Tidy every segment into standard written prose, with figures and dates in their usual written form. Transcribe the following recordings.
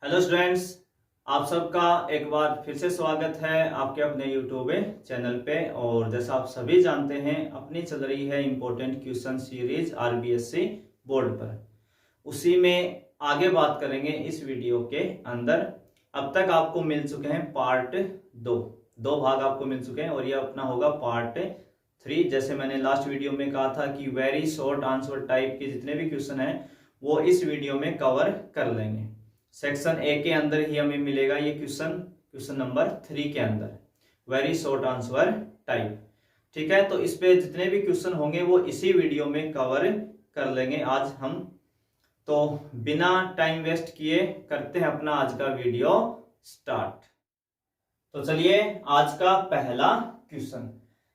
Hello students, आप सबका एक बार फिर से स्वागत है आपके अपने यूट्यूब चैनल पे। और जैसा आप सभी जानते हैं, अपनी चल रही है important question series RBSC board पर। उसी में आगे बात करेंगे इस वीडियो के अंदर। अब तक आपको मिल चुके हैं पार्ट दो भाग आपको मिल चुके हैं, और ये अपना होगा पार्ट 3। जैसे मैंने लास्ट वीडियो में कहा था कि वेरी शॉर्ट आंसर टाइप के जितने भी क्वेश्चन हैं वो इस वीडियो में कवर कर लेंगे। सेक्शन ए के अंदर ही हमें मिलेगा ये क्वेश्चन नंबर 3 के अंदर, वेरी शॉर्ट आंसर टाइप। ठीक है, तो इस पे जितने भी क्वेश्चन होंगे वो इसी वीडियो में कवर कर लेंगे आज हम। तो बिना टाइम वेस्ट किए करते हैं अपना आज का वीडियो स्टार्ट। तो चलिए, आज का पहला क्वेश्चन,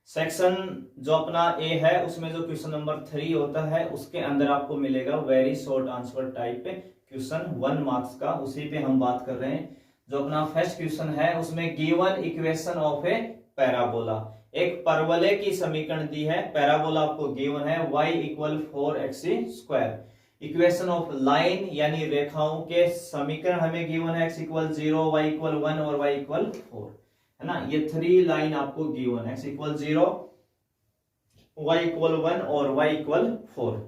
सेक्शन जो अपना ए है उसमें जो क्वेश्चन नंबर 3 होता है उसके अंदर आपको मिलेगा very short answer type question 1 marks का। उसी पे हम बात कर रहे हैं। जो अपना फर्स्ट क्वेश्चन है उसमें given equation of a parabola, एक परवलय की समीकरण दी है। पैराबोला आपको गिवन है y equal 4x²। Equation of line यानी रेखाओं के समीकरण हमें गिवन है, x इक्वल 0, y इक्वल 1 और y इक्वल 4, है ना। ये 3 लाइन आपको गिवन है, x इक्वल 0, y इक्वल 1 और y इक्वल 4।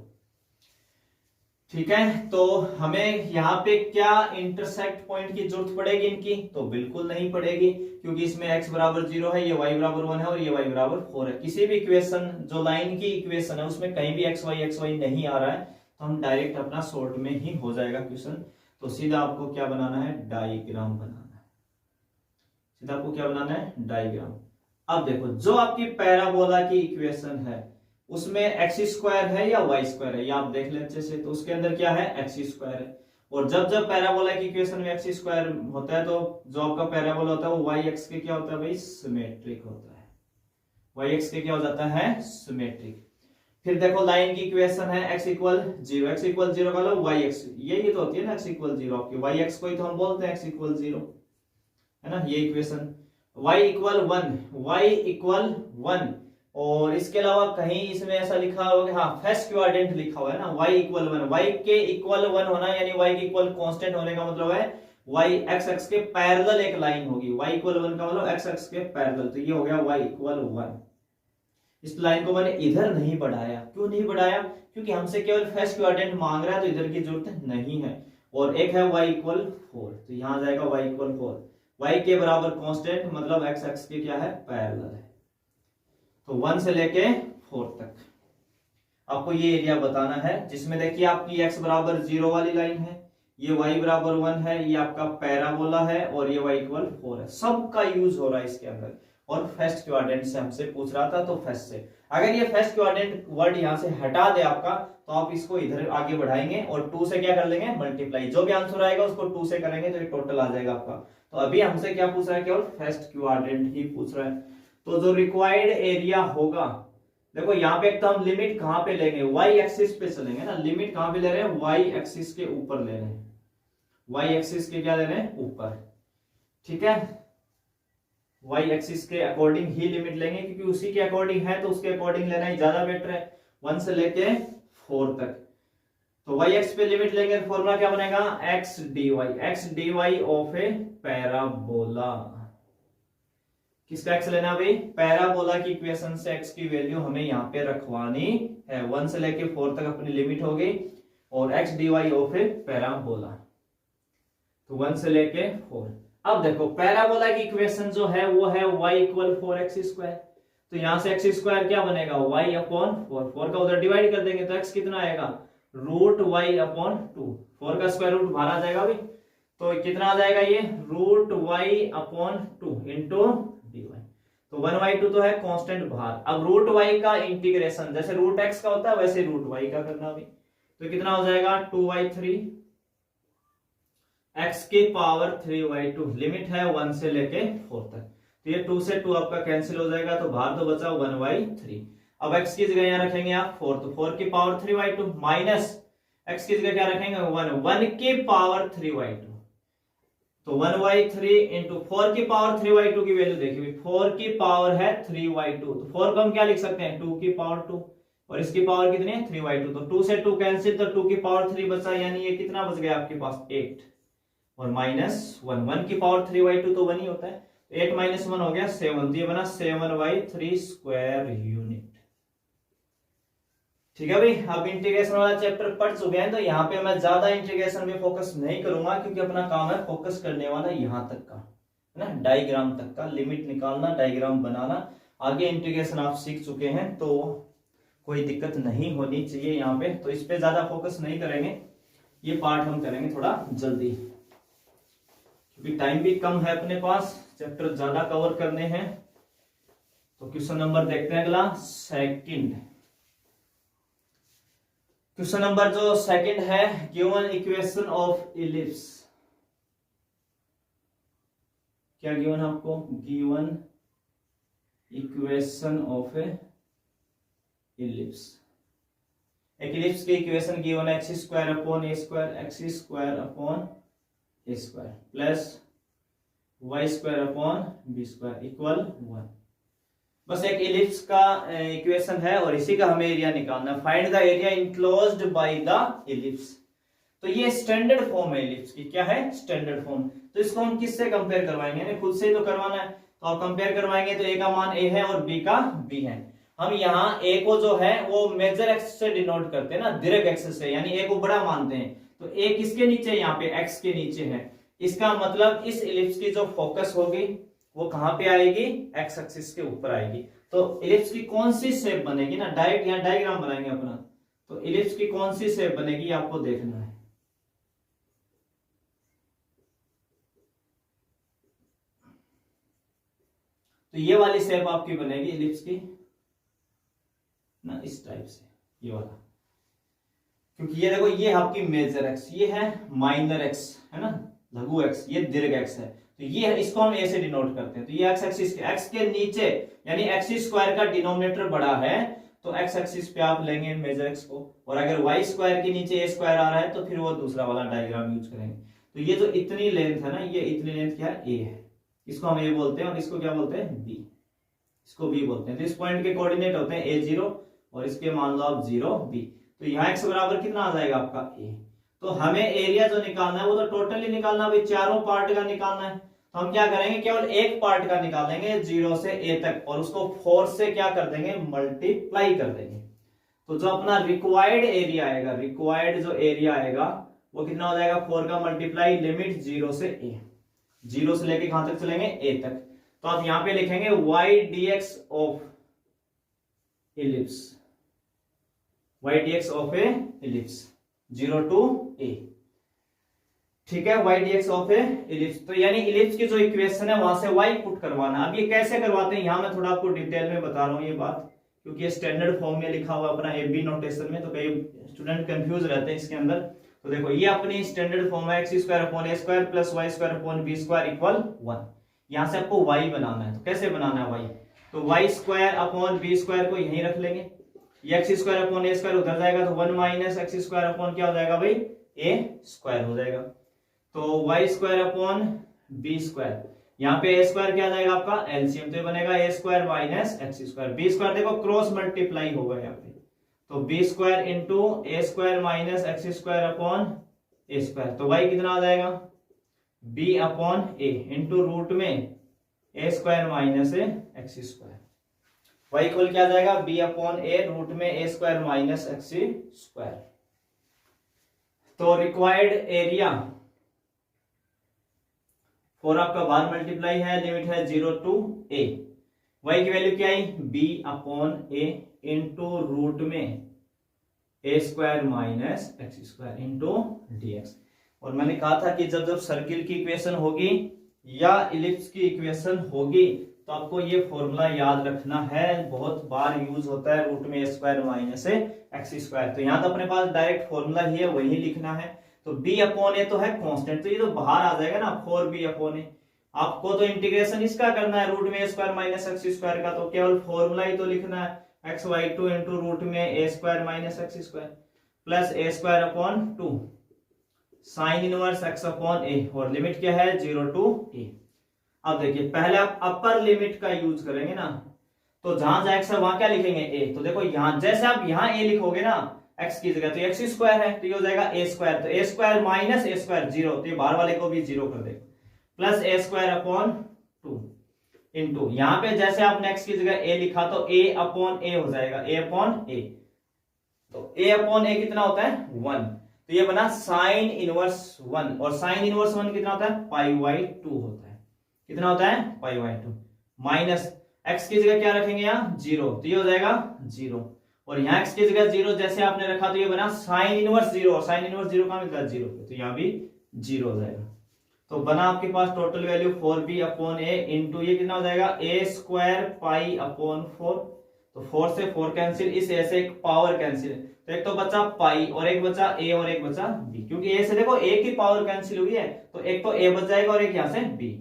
ठीक है, तो हमें यहाँ पे क्या इंटरसेक्ट पॉइंट की जरूरत पड़ेगी इनकी? तो बिल्कुल नहीं पड़ेगी, क्योंकि इसमें x बराबर 0 है, ये y बराबर 1 है और ये y बराबर 4 है। किसी भी इक्वेशन जो लाइन की इक्वेशन है उसमें कहीं भी xy नहीं आ रहा है, तो हम डायरेक्ट अपना शॉर्ट में ही हो जाएगा क्वेश्चन। तो सीधा आपको क्या बनाना है? डायग्राम बनाना है। सीधा आपको क्या बनाना है? डायग्राम। अब देखो, जो आपकी पैराबोला की इक्वेशन है उसमें x² है या y² है, ये आप देख लें अच्छे से। तो उसके अंदर क्या है? x² है। और जब जब पैराबोला की इक्वेशन में x² होता है तो जो आपका पैराबोला होता है वो y-x के क्या होता है भाई? सिमेट्रिक होता है। y-x के क्या हो जाता है? सिमेट्रिक। फिर देखो, लाइन की इक्वेशन है x इक्वल 0, x इक्वल 0 का लो y-x, ये तो होती है ना x इक्वल 0 आपकी। y-x को ही तो हम बोलते हैं x इक्वल 0, है ना, ये equation. y equal 1, y equal 1। और इसके अलावा कहीं इसमें ऐसा लिखा होगा, हाँ फर्स्ट क्वाड्रेंट लिखा हुआ है ना, y इक्वल 1। y के इक्वल 1 होना यानी y के इक्वल कांस्टेंट होने का मतलब है y x x के पैरेलल एक लाइन होगी। y इक्वल 1 का मतलब x x के पैरेलल, तो ये हो गया y इक्वल 1। इस लाइन को मैंने इधर नहीं बढ़ाया। क्यों नहीं बढ़ाया? क्योंकि हमसे केवल फर्स्ट क्वाड्रेंट मांग रहा है, तो इधर की जरूरत नहीं है। और एक है y इक्वल 4, तो यहां जाएगा y इक्वल 4। y के बराबर कांस्टेंट मतलब x x के क्या है? पैरेलल है। तो 1 से लेके 4 तक आपको ये एरिया बताना है, जिसमें देखिए आपकी x बराबर 0 वाली लाइन है, ये y बराबर 1 है, ये आपका पैराबोला है और ये y इक्वल 4 है। सबका यूज हो रहा है इसके अंदर। और फर्स्ट क्वाड्रेंट से हमसे पूछ रहा था, तो फर्स्ट से अगर ये फर्स्ट क्वाड्रेंट वर्ड यहां से हटा दे आपका, तो आप इसको इधर आगे बढ़ाएंगे और 2 से क्या कर लेंगे? मल्टीप्लाई। जो भी आंसर आएगा उसको 2 से करेंगे तो ये टोटल आ जाएगा आपका। तो अभी हमसे क्या पूछ रहा है? केवल फर्स्ट क्वाड्रेंट ही पूछ रहा है। तो जो रिक्वायर्ड एरिया होगा, देखो यहाँ पे एक तो हम लिमिट कहां पे लेंगे? y एक्सिस पे चलेंगे ना। लिमिट कहां पे ले रहे हैं? y एक्सिस के ऊपर ले रहे हैं। y एक्सिस के क्या ले रहे हैं? ऊपर। ठीक है, y एक्सिस के अकॉर्डिंग ही लिमिट लेंगे, क्योंकि उसी के अकॉर्डिंग है तो उसके अकॉर्डिंग लेना ही ज्यादा बेटर है। 1 से लेके 4 तक। तो y एक्स पे लिमिट लेंगे, फॉर्मूला क्या बनेगा? x dy of a parabola. किसका x लेना भाई? पैराबोला की इक्वेशन से x की वैल्यू हमें यहाँ पे रखवानी है। 1 से लेके 4 तक अपनी लिमिट हो गई, और x dy of a parabola, तो 1 से लेके 4। अब देखो, पैराबोला की इक्वेशन जो है वो है y इक्वल 4x²। तो यहां से x² क्या बनेगा? y upon 4। 4 का उधर डिवाइड कर देंगे तो x कितना आएगा? Root y upon 2। 4 का स्क्वायर रूट बाहर आ जाएगा अभी, तो कितना आ जाएगा? ये root y upon 2 into dy। तो 1/2 तो है कांस्टेंट बाहर। अब रूट y का इंटीग्रेशन जैसे रूट x का होता है वैसे रूट y का करना अभी। तो कितना हो जाएगा? 2/3 x की पावर 3/2। लिमिट है 1 से लेके 4 तक। तो ये 2 से 2 आपका कैंसिल हो जाएगा, तो बाहर तो बचा 1/3। अब x की जगह यहां रखेंगे आप 4, तो 4 की पावर 3/2 माइनस x की जगह क्या रखेंगे? 1 की पावर 3/2। तो 1/3 इंटू 4 की पावर 3/2 की वैल्यू देखिए, 4 की पावर है 3/2, तो 4 को हम क्या लिख सकते हैं? 2 की पावर 2, और इसकी पावर कितनी है? 3/2। तो 2 से 2 कैंसिल, तो 2 की पावर 3 बचा, यानी ये कितना बच गया आपके पास? 8। और -1 की पावर 3/2 तो 1 ही होता है, 8 - 1 हो गया 7, तो ये बना 7/3 स्क्वायर यूनिट। ठीक है भाई, अब इंटीग्रेशन वाला चैप्टर पढ़ चुके हैं, तो यहाँ पे मैं ज्यादा इंटीग्रेशन में फोकस नहीं करूंगा, क्योंकि अपना काम है फोकस करने वाला यहाँ तक का, है ना, डायग्राम तक का, लिमिट निकालना, डायग्राम बनाना। आगे इंटीग्रेशन आप सीख चुके हैं तो कोई दिक्कत नहीं होनी चाहिए यहाँ पे, तो इस पे ज्यादा फोकस नहीं करेंगे। ये पार्ट हम करेंगे थोड़ा जल्दी, क्योंकि टाइम भी कम है अपने पास, चैप्टर ज्यादा कवर करने हैं। तो क्वेश्चन नंबर देखते हैं अगला, सेकंड क्वेश्चन नंबर जो सेकंड है, गिवन इक्वेशन ऑफ इलिप्स। क्या गिवन है आपको? Given equation of ellipse. एक इलिप्स की इक्वेशन गिवन है, x² प्लस y² इक्वल 1। बस एक इलिप्स का इक्वेशन है और इसी का हमें एरिया निकालना है। Find the area enclosed by the ellipse. तो ये स्टैंडर्ड फॉर्म है इलिप्स की। क्या है? Standard form. तो इसको हम किससे कंपेयर करवाएंगे? यानी खुद से ही तो करवाना है, तो आप कंपेयर करवाएंगे तो a का मान a है और b का b है। हम यहाँ a को जो है वो मेजर एक्स से डिनोट करते हैं ना, दीर्घ एक्स से, यानी a को बड़ा मानते हैं। तो a किसके नीचे? यहाँ पे x के नीचे है। इसका मतलब इस इलिप्स की जो फोकस होगी वो कहां पे आएगी? एक्स एक्सिस के ऊपर आएगी। तो इलिप्स की कौन सी शेप बनेगी ना, डायरेक्ट यहाँ डायग्राम बनाएंगे अपना, तो इलिप्स की कौन सी शेप बनेगी आपको देखना है। तो ये वाली शेप आपकी बनेगी इलिप्स की ना, इस टाइप से, ये वाला। क्योंकि ये देखो, ये आपकी मेजर एक्स, ये है माइनर एक्स, है ना, लघु एक्स, ये दीर्घ एक्स है। तो ये है, इसको हम ए से डिनोट करते हैं। तो ये एक्स एक्सिस के, एक्स के नीचे यानी एक्स स्क्वायर का डिनोमिनेटर बड़ा है, तो एक्स एक्सिस पे आप लेंगे मेजर एक्स को, और अगर वाई स्क्वायर के नीचे ए स्क्वायर आ रहा है तो फिर वो दूसरा वाला डायग्राम यूज करेंगे। तो ये जो इतनी लेंथ है ना, ये इतनी लेंथ क्या है? ए है। इसको हम ए बोलते हैं और इसको क्या बोलते हैं? बी। इसको बी बोलते हैं। तो इस पॉइंट के कोऑर्डिनेट होते हैं a0 और इसके मान लो आप 0 b। तो यहाँ x बराबर कितना आ जाएगा आपका a। तो हमें एरिया जो निकालना है वो तो टोटली निकालना, भाई चारों पार्ट का निकालना है। तो हम क्या करेंगे? केवल एक पार्ट का निकालेंगे 0 से a तक, और उसको 4 से क्या कर देंगे? मल्टीप्लाई कर देंगे। तो जो अपना रिक्वायर्ड एरिया आएगा, रिक्वायर्ड जो एरिया आएगा वो कितना हो जाएगा? 4 का मल्टीप्लाई, लिमिट 0 से a, 0 से लेके कहां तक चलेंगे? a तक। तो आप यहां पे लिखेंगे y dx of ellipse, y dx of A ellipse 0 to a। ठीक है, y dx of A ellipse. तो यानी इलिप्स की जो इक्वेशन है वहां से y पुट करवाना। अब ये कैसे करवाते हैं, यहां मैं थोड़ा आपको डिटेल में बता रहा हूं ये बात, क्योंकि ये स्टैंडर्ड फॉर्म में लिखा हुआ अपना AB नोटेशन में, तो कई स्टूडेंट कंफ्यूज रहते हैं इसके अंदर। तो देखो, ये अपनी स्टैंडर्ड फॉर्म है, x² प्लस y² इक्वल 1। यहां से आपको y बनाना है। तो कैसे बनाना है y? तो y² को यहीं रख लेंगे, ये x² उधर जाएगा, तो 1 - x² क्या हो जाएगा भाई? a² हो जाएगा। तो y² यहाँ पे a² क्या आ जाएगा आपका? एलसीएम। तो ये बनेगा a² - x²। b² देखो क्रॉस मल्टीप्लाई होगा यहाँ पे, तो b² इंटू a² - x² तो y कितना आ जाएगा? b/a इंटू रूट में a² - x²। y इक्वल क्या आ जाएगा? b/a रूट में a² - x²। तो रिक्वायर्ड एरिया 4 आपका बार मल्टीप्लाई है, लिमिट है 0 to a। y की वैल्यू क्या आई? b/a इंटू रूट में a² - x² इंटू dx। और मैंने कहा था कि जब जब सर्किल की इक्वेशन होगी या इलिप्स की इक्वेशन होगी तो आपको ये फॉर्मूला याद रखना है, बहुत बार यूज होता है, रूट में a² - x²। तो यहाँ तो अपने पास डायरेक्ट फॉर्मूला ही है, वही लिखना है। तो b/a तो है कांस्टेंट, तो ये तो बाहर आ जाएगा ना 4b/a। आपको तो इंटीग्रेशन इसका करना है, रूट में a² - x² का, तो केवल फॉर्मूला ही तो लिखना है, x/2 इंटू रूट में a² - x² plus a²/2 sine inverse x/a, और लिमिट क्या है? 0 to a। अब देखिए, पहले आप अपर लिमिट का यूज करेंगे ना, तो जहां जाए वहां क्या लिखेंगे? a। तो देखो, यहां जैसे आप यहां a लिखोगे ना, x की जगह, तो x स्क्वायर है तो ये हो जाएगा a स्क्वायर, तो a square minus a square 0, तो ये बाहर वाले को भी 0 कर देगा, plus a square upon 2 into, यहाँ पे जैसे आपने x की जगह a लिखा तो a अपॉन a हो जाएगा, a अपॉन a, तो a अपॉन a कितना होता है 1, तो ये बना साइन इनवर्स 1, और साइन इनवर्स 1 कितना होता है पाई बाई 2 होता है, कितना होता है पाई बाई 2, माइनस x की जगह क्या रखेंगे यहाँ 0, तो ये हो जाएगा 0, और यहाँ x की जगह 0 जैसे आपने रखा तो ये बना साइन इनवर्स 0, और साइन इनवर्स 0 कहां मिलता है 0 पे, तो यहाँ भी 0 हो जाएगा, तो बना आपके पास total value 4b upon a into ये कितना हो जाएगा a स्क्वायर पाई अपॉन 4, तो 4 से 4 कैंसिल, इस a से एक पावर कैंसिल, तो एक तो बचा पाई और एक बचा a और एक बचा b, क्योंकि a से देखो a की पावर कैंसिल हुई है तो एक तो a बच जाएगा और एक यहाँ से b,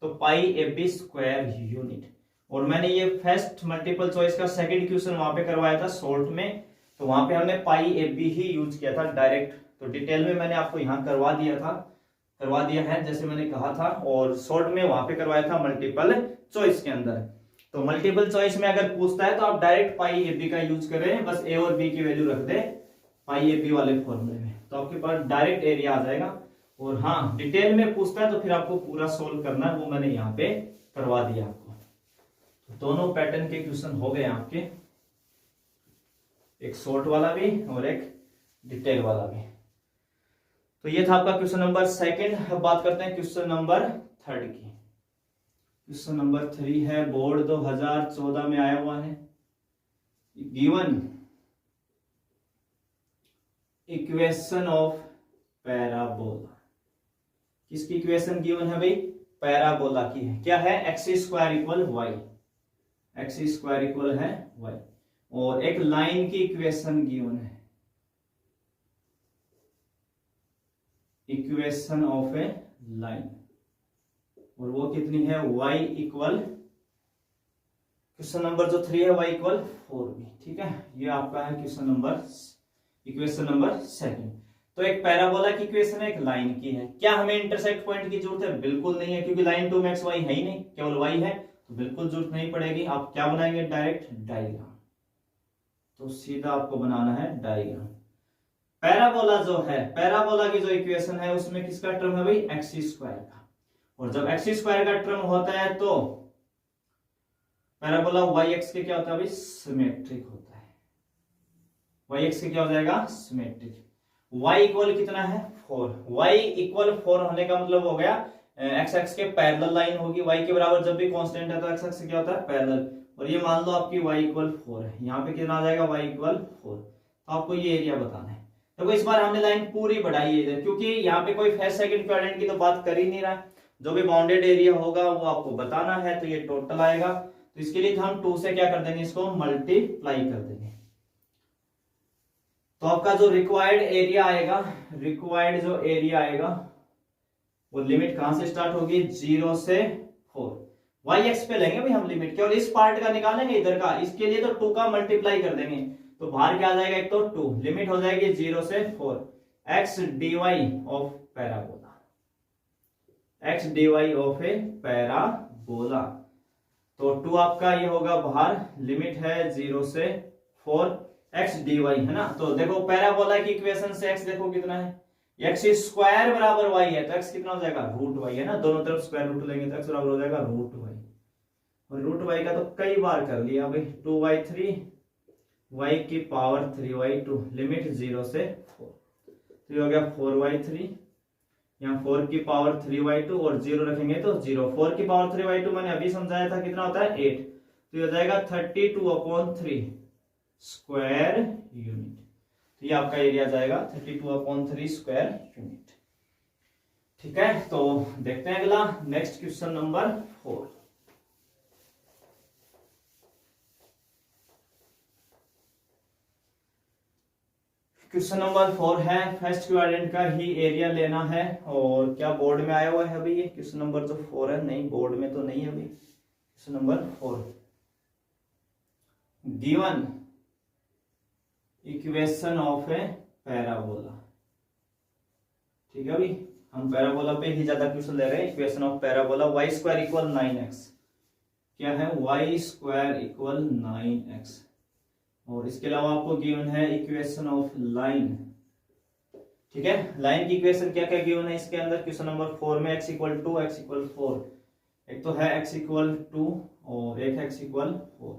तो पाई ab स्क्वायर यूनिट, और मैंने ये फर्स्ट मल्टीपल चॉइस का सेकंड क्वेश्चन वहां पे करवाया था शॉर्ट में, तो वहां पे हमने पाई ab ही यूज किया था डायरेक्ट, तो डिटेल में मैंने आपको यहाँ करवा दिया है जैसे मैंने कहा था, और शॉर्ट में वहां पे करवाया था मल्टीपल चॉइस के अंदर, तो मल्टीपल चॉइस में अगर पूछता है तो आप डायरेक्ट पाई ab का यूज करें, बस a और b की वैल्यू रख दे पाई ab वाले फॉर्मूले में, तो आपके पास डायरेक्ट एरिया आ जाएगा, और हाँ डिटेल में पूछता है तो फिर आपको पूरा सोल्व करना है, वो मैंने यहाँ पे करवा दिया आपको, दोनों पैटर्न के क्वेश्चन हो गए आपके, एक शॉर्ट वाला भी और एक डिटेल वाला भी, तो ये था आपका क्वेश्चन नंबर सेकंड। अब बात करते हैं क्वेश्चन नंबर थर्ड की। क्वेश्चन नंबर 3 है, बोर्ड 2014 में आया हुआ है, गिवन इक्वेशन ऑफ पैराबोला, किसकी इक्वेशन गिवन है भाई, पैराबोला की है, क्या है x square equal y, x square equal है वाई, और एक लाइन की इक्वेशन गिवन है, इक्वेशन ऑफ ए लाइन, और वो कितनी है y इक्वल, क्वेश्चन नंबर जो 3 है y इक्वल 4b, ठीक है, ये आपका है question number equation number second. तो एक पैराबोला की इक्वेशन है, एक लाइन की है, क्या हमें इंटरसेक्ट पॉइंट की जरूरत है, बिल्कुल नहीं है, क्योंकि लाइन टू मैक्स वाई है ही नहीं, केवल y है, तो बिल्कुल जरूरत नहीं पड़ेगी। आप क्या बनाएंगे, डायरेक्ट डायग्राम, तो सीधा आपको बनाना है डायग्राम। पैराबोला जो है, पैराबोला की जो इक्वेशन है उसमें किसका टर्म है भाई, एक्स स्क्वायर का, और जब एक्स स्क्वायर का टर्म होता है तो पैराबोला वाई एक्स के क्या होता है भाई, सिमेट्रिक होता है, वाई एक्स के क्या हो जाएगा, सिमेट्रिक। वाई इक्वल कितना है 4, वाई इक्वल 4 होने का मतलब हो गया एक्स एक्स के पैरेलल लाइन होगी, वाई के बराबर जब भी कांस्टेंट है तो एक्स एक्स से क्या होता है पैरेलल, और ये मान लो आपकी वाई इक्वल 4 है, यहाँ पे कितना आ जाएगा वाई इक्वल 4, तो आपको ये एरिया बताना है। तो इस बार हमने लाइन पूरी बढ़ाई है इधर, क्योंकि यहाँ पे कोई फर्स्ट सेकंड क्वाड्रेंट की तो बात कर ही नहीं रहा, जो भी बाउंडेड एरिया होगा वो आपको बताना है, तो ये टोटल आएगा, तो इसके लिए हम 2 से क्या कर देंगे, इसको मल्टीप्लाई कर देंगे, तो आपका जो रिक्वायर्ड एरिया आएगा, रिक्वायर्ड जो एरिया आएगा वो लिमिट कहां से स्टार्ट होगी, 0 से 4, वाई एक्स पे लेंगे भाई हम लिमिट, केवल इस पार्ट का निकालेंगे इधर का, इसके लिए तो 2 का मल्टीप्लाई कर देंगे, तो बाहर क्या आ जाएगा, एक तो 2, लिमिट हो जाएगी 0 से 4, x d y of parabola, x d y of a parabola, तो 2 आपका ये होगा बाहर, लिमिट है 0 से 4, एक्स डी वाई है ना, तो देखो पैराबोला की इक्वेशन से एक्स देखो कितना है, एक्स स्क्वायर बराबर वाई है, तो एक्स कितना हो जाएगा रूट वाई है ना, दोनों तरफ स्क्वायर रूट लेंगे तो एक्स बराबर हो जाएगा रूट वाई, और रूट वाई का तो कई बार कर लिया भाई, 2y3 y की पावर 3y2, लिमिट 0 से 4, तो ये हो गया 4y3, यहाँ 4 की पावर 3y2 और 0 रखेंगे तो 0, 4 की पावर 3y2 मैंने अभी समझाया था कितना होता है 8, तो ये हो जाएगा 32/3 स्क्वायर यूनिट, तो ये आपका एरिया जाएगा 32/3 स्क्वायर यूनिट, ठीक है। तो देखते हैं अगला next question number 4। Question number 4 है, फर्स्ट क्वाड्रेंट का ही एरिया लेना है, और क्या बोर्ड में आया हुआ है अभी, ये क्वेश्चन नंबर जो 4 है, नहीं बोर्ड में तो नहीं है अभी, question number 4, given equation of a parabola, ठीक है अभी हम पैराबोला पे ही ज्यादा क्वेश्चन ले रहे हैं, equation of parabola, y square equal 9x, क्या है वाई स्क्वायर इक्वल 9x, और इसके अलावा आपको गिवन है इक्वेशन ऑफ लाइन। ठीक है, लाइन की इक्वेशन क्या क्या गिवन है इसके अंदर क्वेश्चन नंबर 4 में, x equal to x equal 4, एक तो है x इक्वल 2 और एक है x इक्वल 4,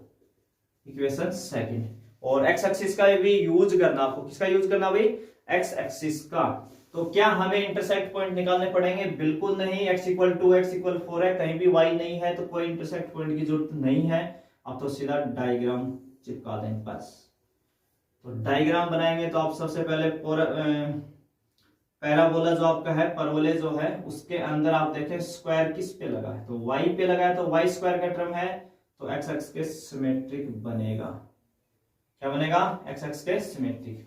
इक्वेशन सेकंड। और x एक्सिस का भी यूज करना, आपको किसका यूज करना भाई, x एक्सिस का। तो क्या हमें इंटरसेक्ट पॉइंट निकालने पड़ेंगे, बिल्कुल नहीं, x इक्वल 2 x इक्वल 4 है, कहीं भी y नहीं है तो कोई इंटरसेक्ट पॉइंट की जरूरत नहीं है। अब तो सीधा डायग्राम चिपका दें बस। तो डायग्राम बनाएंगे तो आप सबसे पहले पैराबोला जो आपका है, परवलय जो है, उसके अंदर आप देखें स्क्वायर किस पे लगा है, तो y पे लगा है, तो y स्क्वायर का टर्म है, तो x एक्स के सिमेट्रिक बनेगा। क्या बनेगा, x एक्स के symmetric.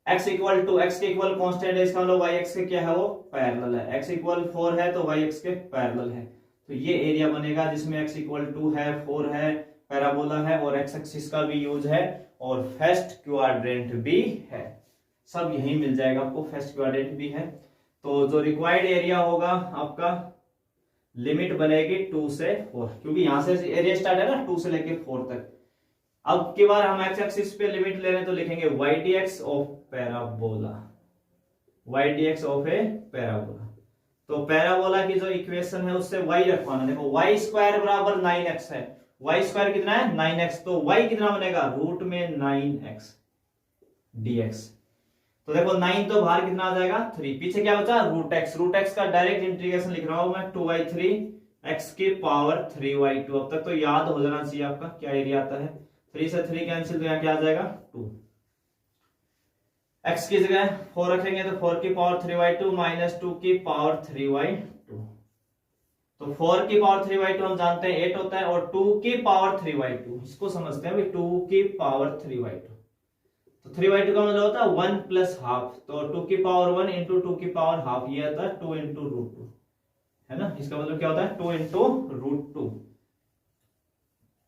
x equal to, x के इक्वल कांस्टेंट है, इसका मतलब y एक्स के क्या है, वो पैरेलल है। x इक्वल 4 है तो y एक्स के पैरेलल है, तो ये एरिया बनेगा जिसमें x इक्वल 2 है, 4 है, पैराबोला है और x एक्सिस का भी यूज है और फर्स्ट क्वाड्रेंट भी है, सब यही मिल जाएगा आपको, फर्स्ट क्वाड्रेंट भी है। तो जो रिक्वायर्ड एरिया होगा आपका, लिमिट बनेगी 2 से 4, क्योंकि यहां से एरिया स्टार्ट है ना 2 से लेके 4 तक। अब की बार हम x एक्सिस पे लिमिट ले रहे हैं तो लिखेंगे y dx of parabola, y dx of a parabola. तो पैराबोला की जो इक्वेशन है उससे y रखवाना, देखो y स्क्वायर बराबर 9x है, y स्क्वायर कितना है 9x, तो y कितना बनेगा, रूट में 9x dx। तो देखो 9 तो बाहर कितना आ जाएगा 3, पीछे क्या बचा रूट x, रूट x का डायरेक्ट इंटीग्रेशन लिख रहा हूं मैं 2/3 x की पावर 3/2। अब तक तो याद हो जाना चाहिए आपका क्या एरिया आता है, 3 से 3 कैंसिल, तो यहाँ क्या आ जाएगा 2, x की जगह 4 रखेंगे तो 4 की पावर 3/2 माइनस 2 की पावर 3/2, तो 4 की पावर 3/2 हम जानते हैं 8 होता है, और 2 की पावर 3/2 इसको समझते हैं भाई, 2 की पावर 3/2, तो 3/2 का मतलब होता है 1 प्लस हाफ, तो 2 की पावर 1 इंटू 2 की पावर हाफ, ये आता है 2 इंटू रूट 2, है ना। इसका मतलब क्या होता है 2 इंटू रूट 2,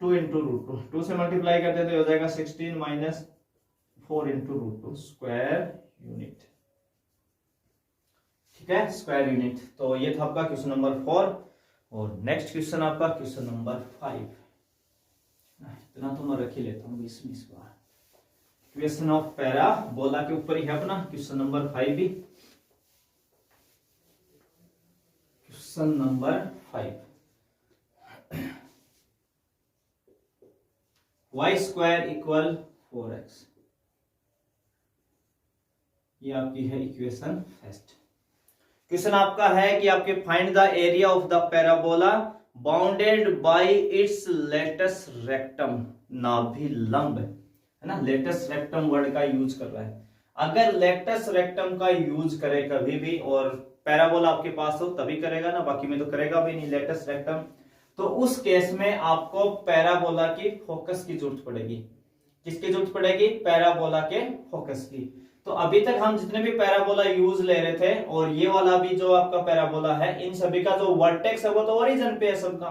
2 इंटू रूट 2, 2 से मल्टीप्लाई करते तो हो जाएगा 16 minus 4 into root 2 square unit. ठीक है, स्क्वायर यूनिट। तो ये था आपका क्वेश्चन नंबर 4, और नेक्स्ट क्वेश्चन आपका क्वेश्चन नंबर 5। इतना तो मैं रख ही लेता हूँ 20 बार। क्वेश्चन ऑफ पैराबोला के ऊपर ही है अपना क्वेश्चन नंबर 5 भी। Question number 5, y square equal 4x, ये आपकी है इक्वेशन फर्स्ट। क्वेश्चन आपका है कि आपके find the area of the parabola bounded by its latus rectum, नाभिलंब, है ना। लेटस रेक्टम वर्ड का यूज कर रहा है, अगर लेटस रेक्टम का यूज करे कभी भी और पैराबोला आपके पास हो तभी करेगा ना, बाकी में तो करेगा भी नहीं लेटस रेक्टम, तो उस केस में आपको पैराबोला की फोकस की जरूरत पड़ेगी। किसकी जरूरत पड़ेगी, पैराबोला के फोकस की। तो अभी तक हम जितने भी पैराबोला यूज ले रहे थे, और ये वाला भी जो आपका पैराबोला है, इन सभी का जो वर्टेक्स है वो तो ओरिजिन पे है सबका,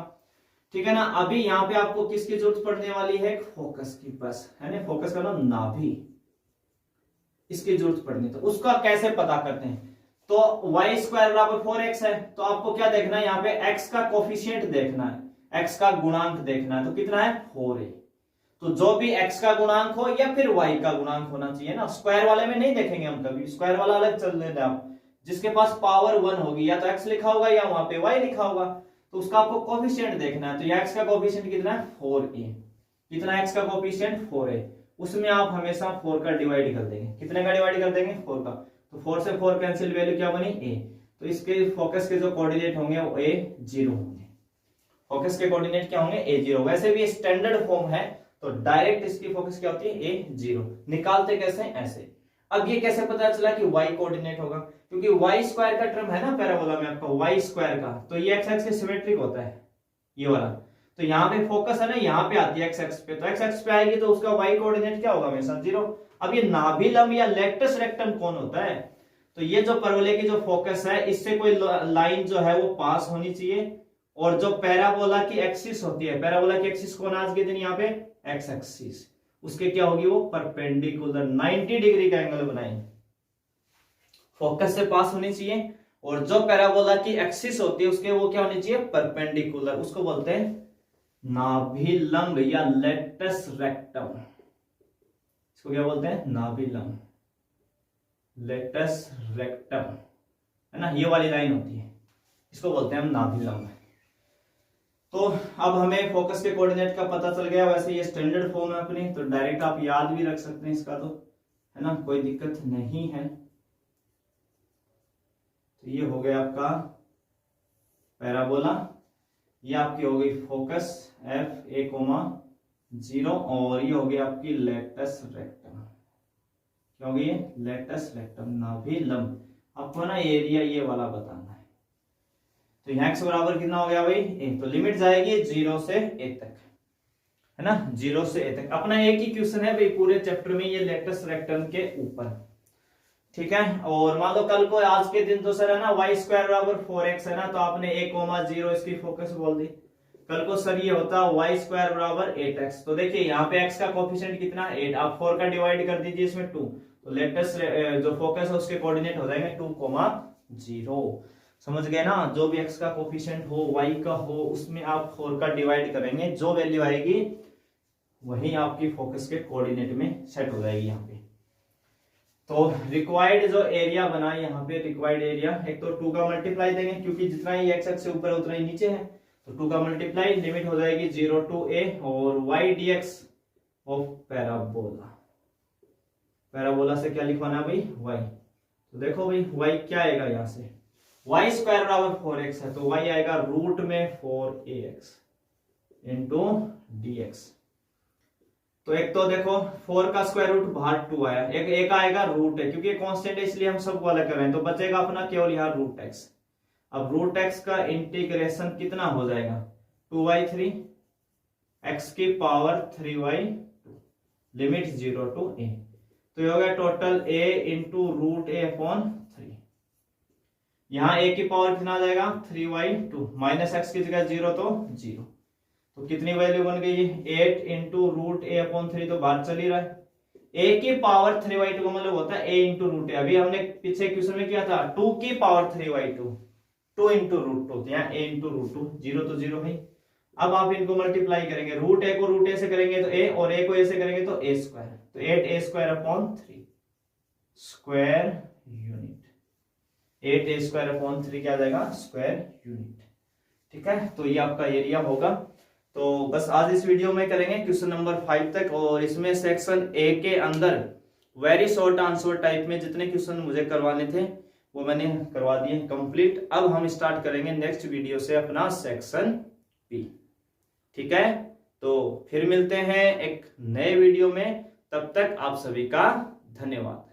ठीक है ना। अभी यहाँ पे आपको किसकी जरूरत पड़ने वाली है, फोकस की, बस, है ना। फोकस का नाम नाभि, इसकी जरूरत पड़नी, तो उसका कैसे पता करते हैं, तो y स्क्वायर बराबर 4x है, तो आपको क्या देखना है, यहाँ पे x का कोफिशिएंट देखना है, x का गुणांक देखना है, तो कितना है 4 है। तो जो भी x का गुणांक हो या फिर y का गुणांक होना चाहिए ना, स्क्वायर वाले में नहीं देखेंगे हम कभी, स्क्वायर वाला अलग चल लेना आप, जिसके पास पावर 1 होगी या तो x लिखा होगा या वहां पे y लिखा होगा, तो उसका आपको कोफिशिएंट देखना है। तो ये x का कोफिशिएंट कितना है 4a, कितना x का कोफिशिएंट 4 है, उसमें आप हमेशा 4 का डिवाइड कर देंगे, कितने का डिवाइड कर देंगे 4 का, तो 4 से 4 कैंसिल, वैल्यू क्या बनी a, तो इसके फोकस के जो कोऑर्डिनेट होंगे वो a0 होंगे, फोकस के कोऑर्डिनेट क्या होंगे a0। वैसे भी स्टैंडर्ड फॉर्म है, तो डायरेक्ट इसकी फोकस क्या होती है a0, निकालते कैसे ऐसे। अब ये कैसे पता चला कि y कोऑर्डिनेट होगा, क्योंकि y स्क्वायर का टर्म है ना पैराबोला में आपका y स्क्वायर का, तो ये x एक्सिस के सिमेट्रिक होता है ये वाला, तो यहाँ पे फोकस है ना, यहाँ पे आती है x एक्सिस पे, तो x एक्सिस पे आएगी तो उसका y कोऑर्डिनेट क्या होगा हमेशा 0। अब ये नाभिलंब या लेटस रेक्टम कौन होता है, तो ये जो परवलय की जो फोकस है, इससे कोई लाइन जो है वो पास होनी चाहिए, और जो पैराबोला की एक्सिस होती है, पैराबोला की एक्सिस कौन आज के दिन यहाँ पे x एक्सिस, उसके क्या होगी वो परपेंडिकुलर 90 डिग्री का एंगल बनाएंगे, फोकस से पास होनी चाहिए, और जो पैराबोला की एक्सिस होती है उसके वो क्या होनी चाहिए परपेंडिकुलर, उसको बोलते हैं नाभिलंब या लेटस रेक्टम। इसको क्या बोलते हैं, नाभिलंब, लेटस रेक्टम, है ना, ये वाली लाइन होती है, इसको बोलते हैं हम नाभिलंब। तो अब हमें फोकस के कोऑर्डिनेट का पता चल गया। वैसे ये स्टैंडर्ड फॉर्म है अपनी, तो डायरेक्ट आप याद भी रख सकते हैं इसका, तो है ना, कोई दिक्कत नहीं है। तो ये हो गया आपका पैराबोला, ये आपकी हो गई फोकस F(a,0) और ये हो गई आपकी लेटस रेक्टम। क्या हो गई, लेटस रेक्टम, नाभिलंब। आपको ना एरिया ये वाला बताना है। तो यहाँ x बराबर कितना हो गया भाई, a, तो लिमिट जाएगी 0 से a तक, है ना, 0 से a तक। अपना एक ही क्वेश्चन है भाई पूरे चैप्टर में, ये लेटस रेक्टम के ऊपर, ठीक है। और मान लो कल को, आज के दिन तो सर है ना y² बराबर 4x है ना, तो आपने a,0 इसकी फोकस बोल दी। कल को सर ये होता y² बराबर 8x, तो देखिए यहाँ पे x का कोफिशिएंट कितना, 8, आप 4 का डिवाइड कर दीजिए इसमें 2, तो लेटेस्ट जो फोकस है उसके कोऑर्डिनेट हो जाएंगे 2,0। समझ गए ना, जो भी x का कोफिशिएंट हो, y का हो, उसमें आप 4 का डिवाइड करेंगे, जो वैल्यू आएगी वही आपकी फोकस के कोऑर्डिनेट में सेट हो जाएगी यहाँ पे। तो रिक्वायर्ड जो एरिया बना यहाँ पे, रिक्वायर्ड एरिया, एक तो 2 का मल्टीप्लाई देंगे, क्योंकि जितना ही x एक्सिस से ऊपर उतना ही नीचे है, तो 2 का मल्टीप्लाई, लिमिट हो जाएगी 0 to a, और y dx of parabola. Parabola से क्या लिखवाना है भाई, y। तो देखो भाई y क्या आएगा, यहाँ से y² बराबर 4x है, तो y आएगा रूट में 4ax इंटू dx। तो एक तो देखो 4 का स्क्वायर रूट बाहर 2 आया, एक आएगा रूट है, क्योंकि कांस्टेंट है इसलिए हम सबको अलग कर रहे हैं, तो बचेगा अपना केवल यहाँ रूट x। अब रूट x का इंटीग्रेशन कितना हो जाएगा, 2y3 x की power 3y2, limit 0 to a, तो ये हो गया total a into root a upon 3। यहाँ a की पावर कितना आ जाएगा, 3y2, माइनस x की जगह 0 तो 0, तो कितनी वैल्यू बन गई, 8 इंटू रूट a अपॉन 3, तो बाहर चल ही रहा है। a की पावर 3y2 का मतलब होता है a इंटू रूट a, अभी हमने पीछे क्वेश्चन में किया था 2 की पावर 3y2, 2 इंटू रूट 2, यहाँ a इंटू रूट 2, 0 तो 0 है। अब आप इनको मल्टीप्लाई करेंगे, रूट a को रूट a से करेंगे तो a, और a को a से करेंगे तो a स्क्वायर, तो 8a² upon 3 square unit, 8a² upon 3 क्या आ जाएगा, स्क्वायर यूनिट, ठीक है। तो ये आपका एरिया होगा। तो बस आज इस वीडियो में करेंगे क्वेश्चन नंबर 5 तक, और इसमें सेक्शन ए के अंदर वेरी शॉर्ट आंसर टाइप में जितने क्वेश्चन मुझे करवाने थे वो मैंने करवा दिए कंप्लीट। अब हम स्टार्ट करेंगे नेक्स्ट वीडियो से अपना सेक्शन बी, ठीक है। तो फिर मिलते हैं एक नए वीडियो में, तब तक आप सभी का धन्यवाद।